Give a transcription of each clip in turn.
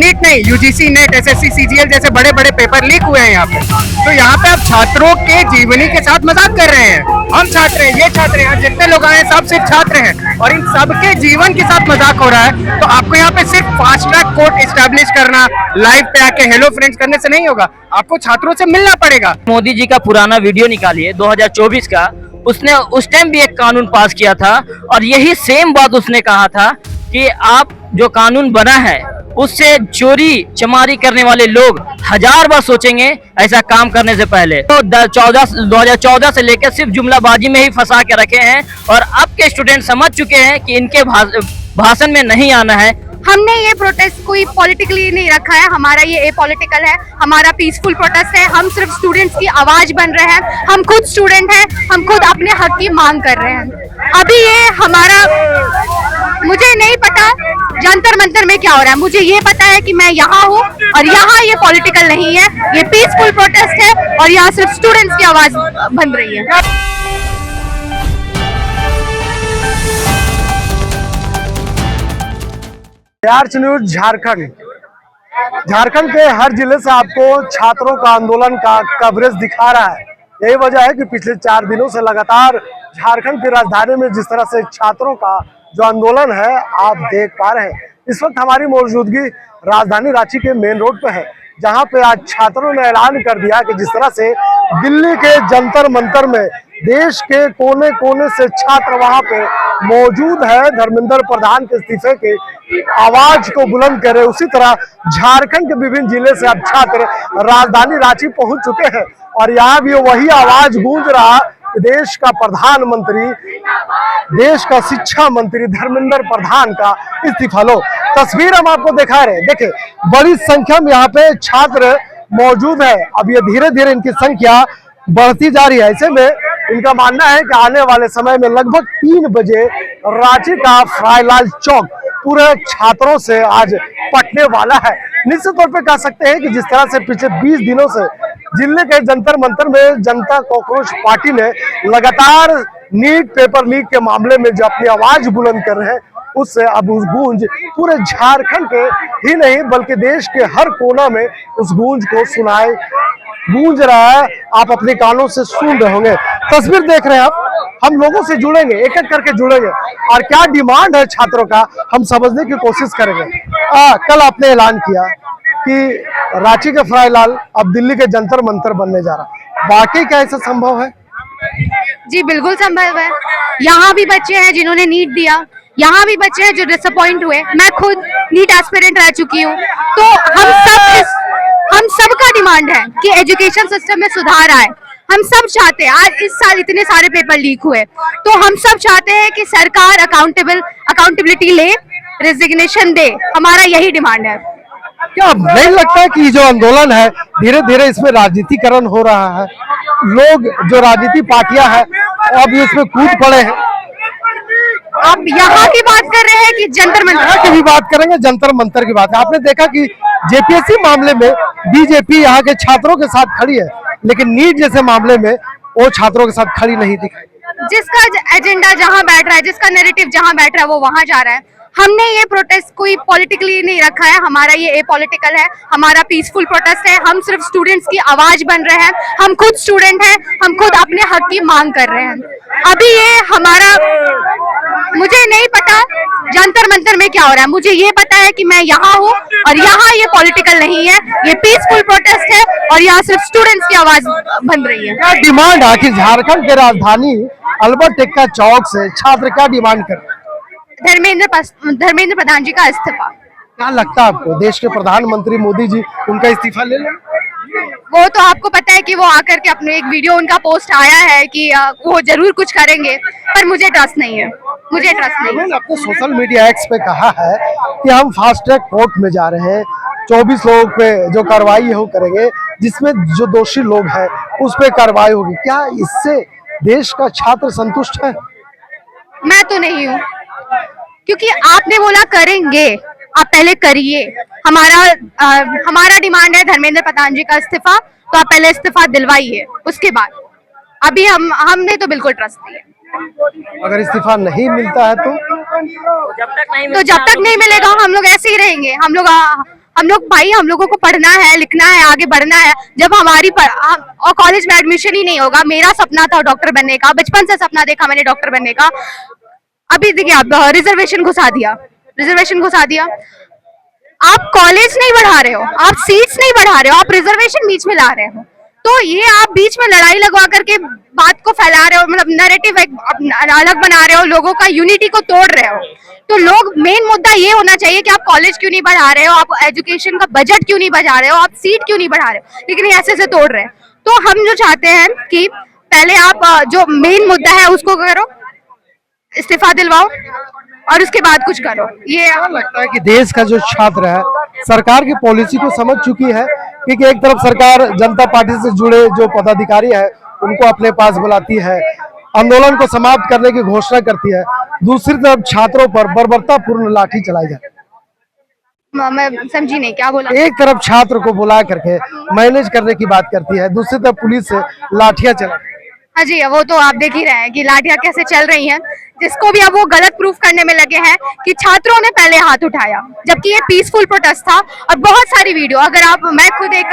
NEET नहीं, UGC net, SSC, CGL जैसे बड़े बड़े पेपर लीक हुए हैं यहाँ पे। तो यहाँ पे आप छात्रों के जीवनी के साथ मजाक कर रहे हैं। हम छात्र हैं, ये छात्र हैं, यहाँ जितने लोग आए हैं सब सिर्फ छात्र हैं और इन सबके जीवन के साथ मजाक हो रहा है। तो आपको यहाँ पे सिर्फ फास्ट ट्रैक कोर्ट एस्टैब्लिश करना, लाइव पे आके हेलो फ्रेंड्स करने से नहीं होगा, आपको छात्रों से मिलना पड़ेगा। मोदी जी का पुराना वीडियो निकालिए 2024 का, उसने उस टाइम भी एक कानून पास किया था और यही सेम बात उसने कहा था कि आप जो कानून बना है उससे चोरी चमारी करने वाले लोग 1000 बार सोचेंगे ऐसा काम करने से पहले। तो 2014 से लेकर सिर्फ जुमलाबाजी में ही फंसा के रखे हैं और अब के स्टूडेंट समझ चुके हैं कि इनके भाषण में नहीं आना है। हमने ये प्रोटेस्ट कोई पॉलिटिकली नहीं रखा है, हमारा ये एपॉलिटिकल है, हमारा पीसफुल प्रोटेस्ट है। हम सिर्फ स्टूडेंट्स की आवाज बन रहे हैं, हम खुद स्टूडेंट हैं, हम खुद अपने हक की मांग कर रहे हैं। अभी ये हमारा, मुझे नहीं पता जंतर मंतर में क्या हो रहा है, मुझे ये पता है कि मैं यहाँ हूँ और यहाँ ये पॉलिटिकल नहीं है, ये पीसफुल प्रोटेस्ट है और यहाँ सिर्फ स्टूडेंट्स की आवाज बन रही है। आर्च न्यूज झारखंड के हर जिले से आपको छात्रों का आंदोलन का कवरेज दिखा रहा है। यही वजह है कि पिछले 4 दिनों से लगातार झारखंड की राजधानी में जिस तरह से छात्रों का जो आंदोलन है आप देख पा रहे हैं। इस वक्त हमारी मौजूदगी राजधानी रांची के मेन रोड पे है, जहां पे आज छात्रों ने ऐलान कर दिया कि जिस तरह से दिल्ली के जंतर मंतर में देश के कोने कोने से छात्र वहां पे मौजूद है, धर्मेंद्र प्रधान के इस्तीफे के आवाज को बुलंद करे, उसी तरह झारखंड के विभिन्न जिले से अब छात्र राजधानी रांची पहुंच चुके हैं और यहाँ भी वही आवाज गूंज रहा कि देश का प्रधानमंत्री, देश का शिक्षा मंत्री धर्मेंद्र प्रधान का इस्तीफा लो। तस्वीर हम आपको दिखा रहे हैं, देखिए बड़ी संख्या में यहाँ पे छात्र मौजूद है। अब ये धीरे धीरे इनकी संख्या बढ़ती जा रही है। ऐसे में इनका मानना है कि आने वाले समय में लगभग 3 बजे रांची का फ्राईलाल चौक पूरे छात्रों से आज पटने वाला है। निश्चित तौर पे कह सकते हैं कि जिस तरह से पिछले 20 दिनों से दिल्ली के जंतर मंतर में जनता कॉकरोच पार्टी ने लगातार नीट पेपर लीक के मामले में जो अपनी आवाज बुलंद कर रहे हैं, उससे अब उस गूंज पूरे झारखंड के ही नहीं बल्कि देश के हर कोना में उस गूंज को गूंज रहा है। आप अपने कानों से सुन रहे होंगे, तस्वीर देख रहे हैं आप। हम लोगों से जुड़ेंगे, एक एक करके जुड़ेंगे और क्या डिमांड है छात्रों का हम समझने की कोशिश करेंगे। कल आपने ऐलान किया कि रांची का फ्राईलाल अब दिल्ली के जंतर मंतर बनने जा रहा, वाकई क्या ऐसा संभव है? जी बिल्कुल संभव है। यहाँ भी बच्चे हैं जिन्होंने नीट दिया, यहाँ भी बच्चे हैं जो डिसअपॉइंट हुए। मैं खुद नीट एस्पिरेंट रह चुकी हूँ। तो हम सबका डिमांड है कि एजुकेशन सिस्टम में सुधार आए। हम सब चाहते हैं, आज इस साल इतने सारे पेपर लीक हुए, तो हम सब चाहते हैं कि सरकार अकाउंटेबिलिटी ले, रेजिग्नेशन दे। हमारा यही डिमांड है। क्या नहीं लगता है कि जो आंदोलन है धीरे धीरे इसमें राजनीतिकरण हो रहा है? लोग जो राजनीति पार्टियां हैं अब इसमें कूद पड़े हैं। आप यहाँ की बात कर रहे हैं कि जंतर मंतर की भी बात करेंगे? जंतर मंतर की बात है। आपने देखा कि जेपीएससी मामले में बीजेपी यहाँ के छात्रों के साथ खड़ी है, लेकिन नीट जैसे मामले में वो छात्रों के साथ खड़ी नहीं दिखाई। जिसका एजेंडा जहाँ बैठ रहा है, जिसका नैरेटिव जहाँ बैठ रहा है, वो वहाँ जा रहा है। हमने ये प्रोटेस्ट कोई पॉलिटिकली नहीं रखा है, हमारा ये एपॉलिटिकल है, हमारा पीसफुल प्रोटेस्ट है। हम सिर्फ स्टूडेंट्स की आवाज बन रहे हैं, हम खुद स्टूडेंट हैं, हम खुद अपने हक की मांग कर रहे हैं। अभी ये हमारा, मुझे नहीं पता जंतर मंतर में क्या हो रहा है, मुझे ये पता है कि मैं यहाँ हूँ और यहाँ ये पॉलिटिकल नहीं है, ये पीसफुल प्रोटेस्ट है और यहाँ सिर्फ स्टूडेंट्स की आवाज बन रही है। क्या डिमांड आखिर झारखंड के राजधानी अल्बर्ट एक्का चौक से छात्र क्या डिमांड कर रहे हैं? धर्मेंद्र प्रधान जी का इस्तीफा। क्या लगता है आपको देश के प्रधानमंत्री मोदी जी उनका इस्तीफा ले लें? वो तो आपको पता है कि वो आकर के अपने एक वीडियो, उनका पोस्ट आया है कि वो जरूर कुछ करेंगे, पर मुझे ट्रस्ट नहीं है, मुझे ट्रस्ट नहीं है। आपने सोशल मीडिया एक्स पे कहा है कि हम फास्ट ट्रैक कोर्ट में जा रहे हैं, 24 लोगों पे जो कार्रवाई है वो करेंगे, जिसमें जो दोषी लोग हैं उस पे कार्रवाई होगी। क्या इससे देश का छात्र संतुष्ट है? मैं तो नहीं हूँ, क्योंकि आपने बोला करेंगे, आप पहले करिए। हमारा डिमांड है धर्मेंद्र प्रधान जी का इस्तीफा, तो आप पहले इस्तीफा दिलवाइए, उसके बाद। अभी हमने तो बिल्कुल ट्रस्ट नहीं है। अगर इस्तीफा नहीं मिलता है तो जब तक नहीं मिलेगा हम लोग ऐसे ही रहेंगे। हम लोग हम लोग भाई, हम लोगों को पढ़ना है, लिखना है, आगे बढ़ना है। जब हमारी और कॉलेज में एडमिशन ही नहीं होगा। मेरा सपना था डॉक्टर बनने का, बचपन से सपना देखा मैंने डॉक्टर बनने का। अभी देखिए आप रिजर्वेशन घुसा दिया, रिजर्वेशन घुसा दिया। आप कॉलेज नहीं बढ़ा रहे हो, आप सीट्स नहीं बढ़ा रहे हो, आप रिजर्वेशन बीच में ला रहे हो। तो ये आप बीच में लड़ाई लगवा करके बात को फैला रहे हो, मतलब नैरेटिव अलग बना रहे हो, लोगों का यूनिटी को तोड़ रहे हो। तो लोग, मेन मुद्दा ये होना चाहिए कि आप कॉलेज क्यों नहीं बढ़ा रहे हो, आप एजुकेशन का बजट क्यों नहीं बढ़ा रहे हो, आप सीट क्यों नहीं बढ़ा रहे हो, लेकिन ये ऐसे तोड़ रहे हैं। तो हम जो चाहते हैं कि पहले आप जो मेन मुद्दा है उसको करो, इस्तीफा दिलवाओ और उसके बाद कुछ करो। ये लगता है कि देश का जो छात्र है सरकार की पॉलिसी को समझ चुकी है, क्योंकि एक तरफ सरकार जनता पार्टी से जुड़े जो पदाधिकारी है उनको अपने पास बुलाती है, आंदोलन को समाप्त करने की घोषणा करती है, दूसरी तरफ छात्रों पर बर्बरतापूर्ण लाठी चलाई जाती है। मैं समझी नहीं क्या बोला। एक तरफ छात्र को बुला करके मैनेज करने की बात करती है, दूसरी तरफ पुलिस से लाठियां चला। हाँ जी, वो तो आप देख ही रहे हैं कि लाठियां कैसे चल रही हैं, जिसको भी अब वो गलत प्रूफ करने में लगे हैं कि छात्रों ने पहले हाथ उठाया, जबकि ये पीसफुल प्रोटेस्ट था। और बहुत सारी वीडियो, अगर आप, मैं खुद एक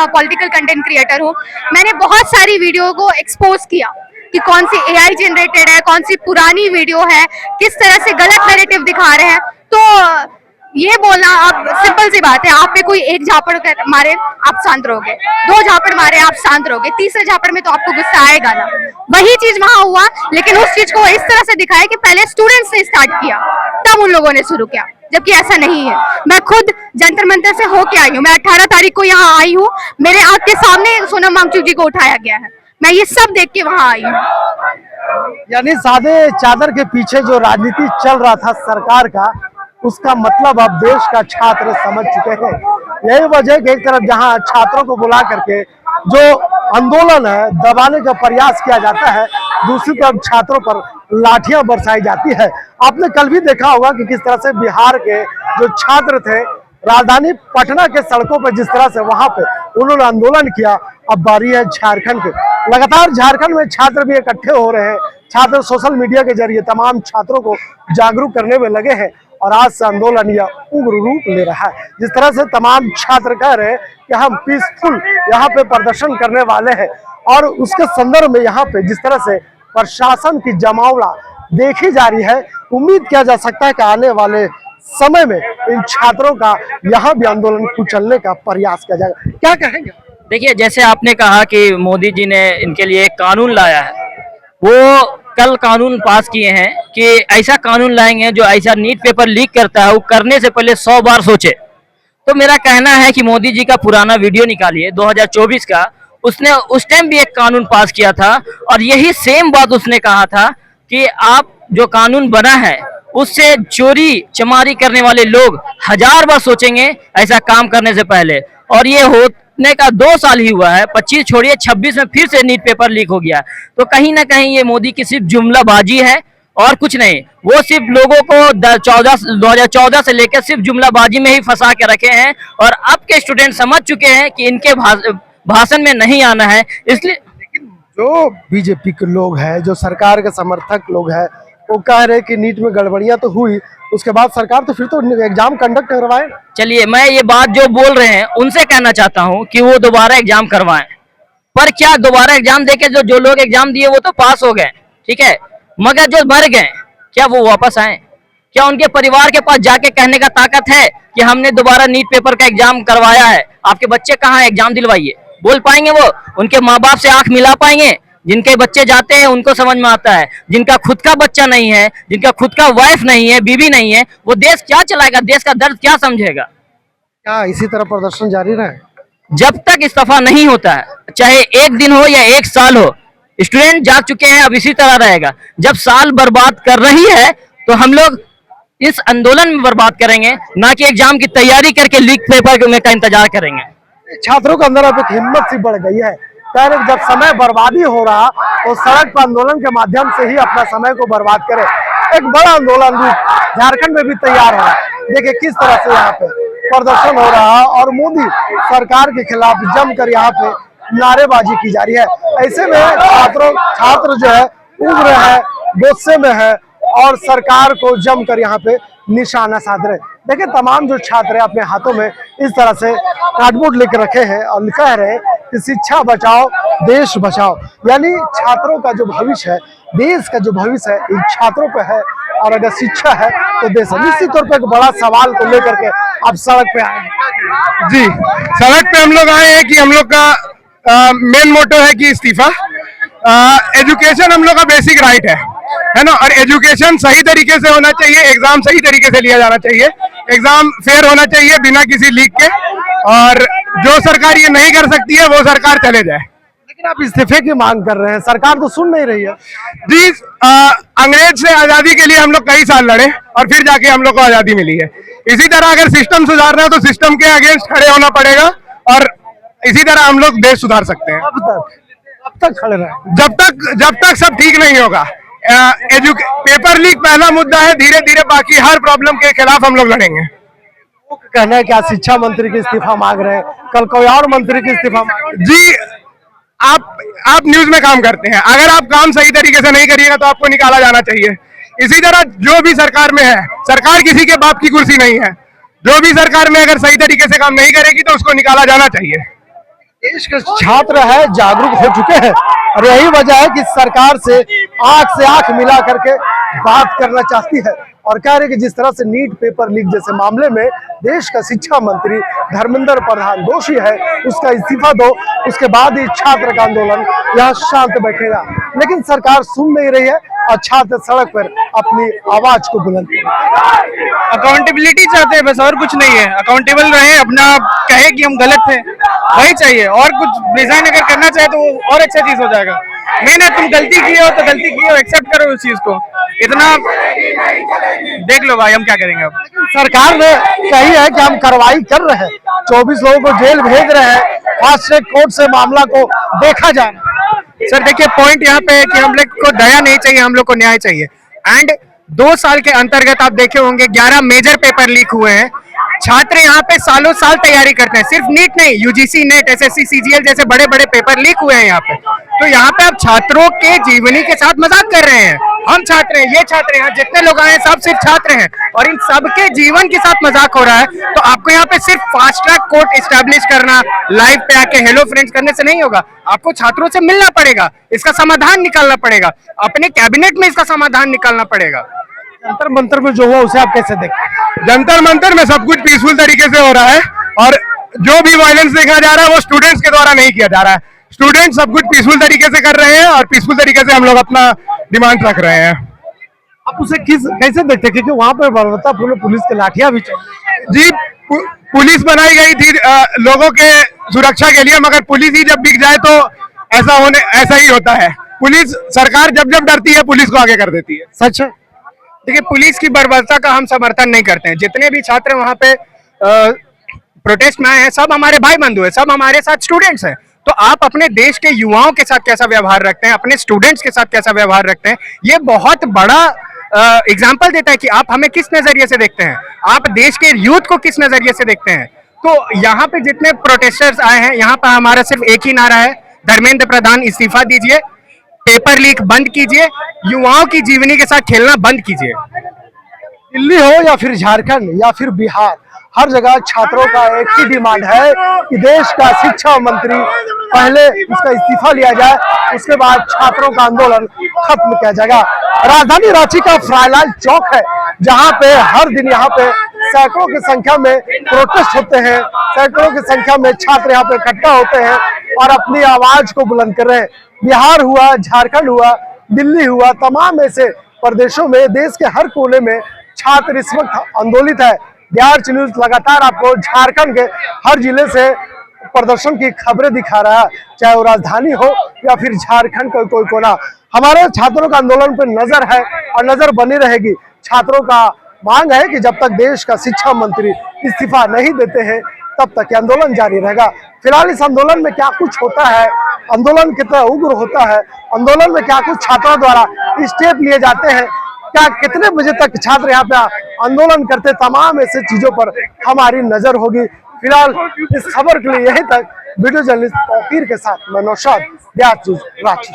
पॉलिटिकल कंटेंट क्रिएटर हूँ, मैंने बहुत सारी वीडियो को एक्सपोज किया कि कौन सी AI जनरेटेड है, कौन सी पुरानी वीडियो है, किस तरह से गलत नैरेटिव दिखा रहे हैं। तो ये बोलना, आप सिंपल सी बात है, आप पे कोई एक झापड़ मारे आप शांत रहोगे, 2 झापड़ मारे आप शांत रहोगे, तीसरे झापड़ में तो आपको गुस्सा आएगा ना। वही चीज वहां हुआ, लेकिन उस चीज को इस तरह से दिखाया कि पहले स्टूडेंट्स ने स्टार्ट किया, तब उन लोगों ने शुरू किया, जबकि ऐसा नहीं है। मैं खुद जंतर मंतर से होके आई हूँ, मैं 18 तारीख को यहाँ आई हूँ, मेरे आंख के सामने सोनम वांगचुक जी को उठाया गया है, मैं ये सब देख के वहां आई हूँ। यानी सादे चादर के पीछे जो राजनीति चल रहा था सरकार का, उसका मतलब अब देश का छात्र समझ चुके हैं। यही वजह कि एक तरफ जहां छात्रों को बुला करके जो आंदोलन है दबाने का प्रयास किया जाता है, दूसरी तरफ छात्रों पर लाठियां बरसाई जाती है। आपने कल भी देखा होगा कि किस तरह से बिहार के जो छात्र थे राजधानी पटना के सड़कों पर जिस तरह से वहां पे उन्होंने आंदोलन किया। अब बारी है झारखंड के। लगातार झारखंड में छात्र भी इकट्ठे हो रहे हैं, छात्र सोशल मीडिया के जरिए तमाम छात्रों को जागरूक करने में लगे हैं और आज से आंदोलन यह उग्र रूप ले रहा है। जिस तरह से तमाम छात्र कह रहे हैं कि हम पीसफुल यहाँ पे प्रदर्शन करने वाले हैं, और उसके संदर्भ में यहाँ पे जिस तरह से प्रशासन की जमावड़ा देखी जा रही है, उम्मीद किया जा सकता है कि आने वाले समय में इन छात्रों का यहाँ भी आंदोलन कुचलने का प्रयास किया जाएगा। क्या कहेंगे? देखिए, जैसे आपने कहा कि मोदी जी ने इनके लिए एक कानून लाया है, वो कल कानून पास किए हैं कि ऐसा कानून लाएंगे जो ऐसा नीट पेपर लीक करता है वो करने से पहले 100 बार सोचे। तो मेरा कहना है कि मोदी जी का पुराना वीडियो निकालिए 2024 का, उसने उस टाइम भी एक कानून पास किया था और यही सेम बात उसने कहा था कि आप जो कानून बना है उससे चोरी चमारी करने वाले लोग 1000 बार सोचेंगे ऐसा काम करने से पहले। और ये होने का 2 साल ही हुआ है, 25 छोड़िए 26 में फिर से नीट पेपर लीक हो गया। तो कहीं ना कहीं ये मोदी की सिर्फ जुमलाबाजी है और कुछ नहीं। वो सिर्फ लोगों को 2014 से लेकर सिर्फ जुमलाबाजी में ही फंसा के रखे हैं और अब के स्टूडेंट समझ चुके हैं कि इनके भाषण में नहीं आना है। इसलिए जो बीजेपी के लोग हैं, जो सरकार के समर्थक लोग हैं, वो कह रहे कि नीट में गड़बड़ियां तो हुई, उसके बाद सरकार तो फिर तो एग्जाम कंडक्ट करवाए। चलिए, मैं ये बात जो बोल रहे हैं उनसे कहना चाहता हूं कि वो दोबारा एग्जाम करवाएं। पर क्या दोबारा एग्जाम देके जो लोग एग्जाम दिए वो तो पास हो गए, ठीक है, मगर जो मर गए क्या वो वापस आए? क्या उनके परिवार के पास जाके कहने का ताकत है कि हमने दोबारा नीट पेपर का एग्जाम करवाया है? आपके बच्चे कहाँ हैं, एग्जाम दिलवाइए। बोल पाएंगे वो? उनके माँ बाप से आंख मिला पाएंगे? जिनके बच्चे जाते हैं उनको समझ में आता है। जिनका खुद का बच्चा नहीं है, जिनका खुद का वाइफ नहीं है, बीवी नहीं है, वो देश क्या चलाएगा? देश का दर्द क्या समझेगा? क्या इसी तरह प्रदर्शन जारी रहे? जब तक इस्तीफा नहीं होता है, चाहे 1 दिन हो या 1 साल हो, स्टूडेंट जाग चुके हैं, अब इसी तरह रहेगा। जब साल बर्बाद कर रही है तो हम लोग इस आंदोलन में बर्बाद करेंगे, ना कि एग्जाम की तैयारी करके लीक पेपर में का इंतजार करेंगे। छात्रों के अंदर अब एक हिम्मत सी बढ़ गई है। पहले जब समय बर्बादी हो रहा तो सड़क पर आंदोलन के माध्यम से ही अपना समय को बर्बाद करे। एक बड़ा आंदोलन झारखंड में भी तैयार हो रहा है। देखिए किस तरह से यहाँ पे प्रदर्शन हो रहा है और मोदी सरकार के खिलाफ जमकर यहाँ पे नारेबाजी की जा रही है। ऐसे में छात्र जो है उग्र है, गुस्से में है और सरकार को जमकर यहाँ पे निशाना साध रहे। देखिए तमाम जो छात्र हैं अपने हाथों में इस तरह से कार्डबोर्ड लेकर रखे हैं और कह रहे हैं कि शिक्षा बचाओ देश बचाओ। यानी छात्रों का जो भविष्य है, देश का जो भविष्य है इन छात्रों पे है, और अगर शिक्षा है तो देश है। निश्चित तौर पर एक बड़ा सवाल को लेकर के आप सड़क पे आए हैं। जी, सड़क पे हम लोग आए हैं कि हम लोग का मेन मोटो है कि इस्तीफा। एजुकेशन हम लोग का बेसिक राइट है ना, और एजुकेशन सही तरीके से होना चाहिए, एग्जाम सही तरीके से लिया जाना चाहिए, एग्जाम फेयर होना चाहिए बिना किसी लीक के, और जो सरकार ये नहीं कर सकती है वो सरकार चले जाए। लेकिन आप इस्तीफे की मांग कर रहे हैं, सरकार तो सुन नहीं रही है। जी, अंग्रेज से आजादी के लिए हम लोग कई साल लड़े और फिर जाके हम लोग को आजादी मिली है। इसी तरह अगर सिस्टम सुधारना है तो सिस्टम के अगेंस्ट खड़े होना पड़ेगा, और इसी तरह हम लोग देश सुधार सकते हैं। अब तक खड़े रहे, जब तक सब ठीक नहीं होगा। पेपर लीक पहला मुद्दा है, धीरे धीरे बाकी हर प्रॉब्लम के खिलाफ हम लोग लड़ेंगे। कहना है क्या शिक्षा मंत्री की इस्तीफा मांग रहे हैं, कल कोई और मंत्री की इस्तीफा मांग रहे हैं। जी, आप न्यूज में काम करते हैं, अगर आप काम सही तरीके से नहीं करिएगा तो आपको निकाला जाना चाहिए। इसी तरह जो भी सरकार में है, सरकार किसी के बाप की कुर्सी नहीं है, जो भी सरकार में अगर सही तरीके से काम नहीं करेगी तो उसको निकाला जाना चाहिए। देश के छात्र है जागरूक हो चुके हैं, और यही वजह है कि सरकार से आंख मिला करके बात करना चाहती है, और कह रहे कि जिस तरह से नीट पेपर लीक जैसे मामले में देश का शिक्षा मंत्री धर्मेंद्र प्रधान दोषी है, उसका इस्तीफा दो, उसके बाद ही छात्र का आंदोलन यहाँ शांत बैठेगा। लेकिन सरकार सुन नहीं रही है और छात्र सड़क पर अपनी आवाज को बुलंद अकाउंटेबिलिटी चाहते हैं, बस और कुछ नहीं है। अकाउंटेबल रहे, अपना कहे कि हम गलत थे, वही चाहिए। और कुछ डिजाइन अगर करना चाहे तो वो और अच्छा चीज हो जाएगा। मैंने तुम गलती की हो तो गलती की हो, एक्सेप्ट करो उस चीज को। इतना देख लो भाई, हम क्या करेंगे अब। सरकार ने कही है कि हम कार्रवाई कर रहे हैं, 24 लोगों को जेल भेज रहे हैं, फास्ट ट्रैक कोर्ट से मामला को देखा जाए। सर देखिए, पॉइंट यहाँ पे है कि हम लोग को दया नहीं चाहिए, हम लोग को न्याय चाहिए। एंड 2 साल के अंतर्गत आप देखे होंगे 11 मेजर पेपर लीक हुए हैं। छात्र यहाँ पे सालों साल तैयारी करते हैं, सिर्फ नीट नहीं, यूजीसी, नेट, एसएससी, सीजीएल जैसे बड़े बड़े पेपर लीक हुए हैं यहाँ पे। तो यहाँ पे आप छात्रों के जीवनी के साथ मजाक कर रहे हैं। हम छात्र हैं, ये छात्र हैं, जितने लोग आए हैं सब सिर्फ छात्र हैं, और इन सबके जीवन के साथ मजाक हो रहा है। तो आपको यहाँ पे सिर्फ फास्ट ट्रैक कोर्ट एस्टैब्लिश करना, लाइव पे आके हेलो फ्रेंड्स करने से नहीं होगा। आपको छात्रों से मिलना पड़ेगा, इसका समाधान निकालना पड़ेगा, अपने कैबिनेट में इसका समाधान निकालना पड़ेगा। जंतर मंतर में जो हुआ उसे आप कैसे देखते हैं? जंतर मंतर में सब कुछ पीसफुल तरीके से हो रहा है, और जो भी वायलेंस देखा जा रहा है वो स्टूडेंट्स के द्वारा नहीं किया जा रहा है। स्टूडेंट सब कुछ पीसफुल तरीके से कर रहे हैं, और पीसफुल तरीके से हम लोग अपना डिमांड रख रहे हैं। आप उसे कैसे देखते हैं, क्योंकि वहां पर बलवत्तापूर्ण पुलिस के लाठियां भी चली। जी, पुलिस बनाई गई थी लोगों के सुरक्षा के लिए, मगर पुलिस ही जब बिक जाए तो ऐसा ही होता है। पुलिस, सरकार जब डरती है पुलिस को आगे कर देती है। सच है। देखिए, पुलिस की बर्बरता का हम समर्थन नहीं करते हैं। जितने भी छात्र वहां पे प्रोटेस्ट में आए हैं सब हमारे भाई बंधु हैं, सब हमारे साथ स्टूडेंट्स हैं। तो आप अपने देश के युवाओं के साथ कैसा व्यवहार रखते हैं, अपने स्टूडेंट्स के साथ कैसा व्यवहार रखते हैं, ये बहुत बड़ा एग्जाम्पल देता है कि आप हमें किस नजरिए से देखते हैं, आप देश के यूथ को किस नजरिए से देखते हैं। तो यहाँ पे जितने प्रोटेस्टर्स आए हैं, यहाँ पर हमारा सिर्फ एक ही नारा है, धर्मेंद्र प्रधान इस्तीफा दीजिए, पेपर लीक बंद कीजिए, युवाओं की जीवनी के साथ खेलना बंद कीजिए। दिल्ली हो या फिर झारखंड या फिर बिहार, हर जगह छात्रों का एक ही डिमांड है कि देश का शिक्षा मंत्री पहले उसका इस्तीफा लिया जाए, उसके बाद छात्रों का आंदोलन खत्म किया जाएगा। राजधानी रांची का फ्राइलाल चौक है, जहां पे हर दिन यहाँ पे सैकड़ों की संख्या में प्रोटेस्ट होते हैं, सैकड़ों की संख्या में छात्र यहाँ पे इकट्ठा होते हैं और अपनी आवाज को बुलंद कर रहे हैं। बिहार हुआ, झारखंड हुआ, दिल्ली हुआ, तमाम ऐसे प्रदेशों में देश के हर कोने में छात्र इस वक्त आंदोलित है। बिहार न्यूज लगातार आपको झारखंड के हर जिले से प्रदर्शन की खबरें दिखा रहा है, चाहे वो राजधानी हो या फिर झारखंड का कोई कोना। हमारे छात्रों का आंदोलन पर नजर है और नजर बनी रहेगी। छात्रों का मांग है कि जब तक देश का शिक्षा मंत्री इस्तीफा नहीं देते हैं तब तक आंदोलन जारी रहेगा। फिलहाल इस आंदोलन में क्या कुछ होता है, आंदोलन कितना उग्र होता है, आंदोलन में क्या कुछ छात्रों द्वारा स्टेप लिए जाते हैं, क्या कितने बजे तक छात्र यहाँ पे आंदोलन करते, तमाम ऐसे चीजों पर हमारी नजर होगी। फिलहाल इस खबर के लिए यहीं तक। वीडियो जर्नलिस्ट तौकीर के साथ मैं नौशाद, बिहार न्यूज रांची।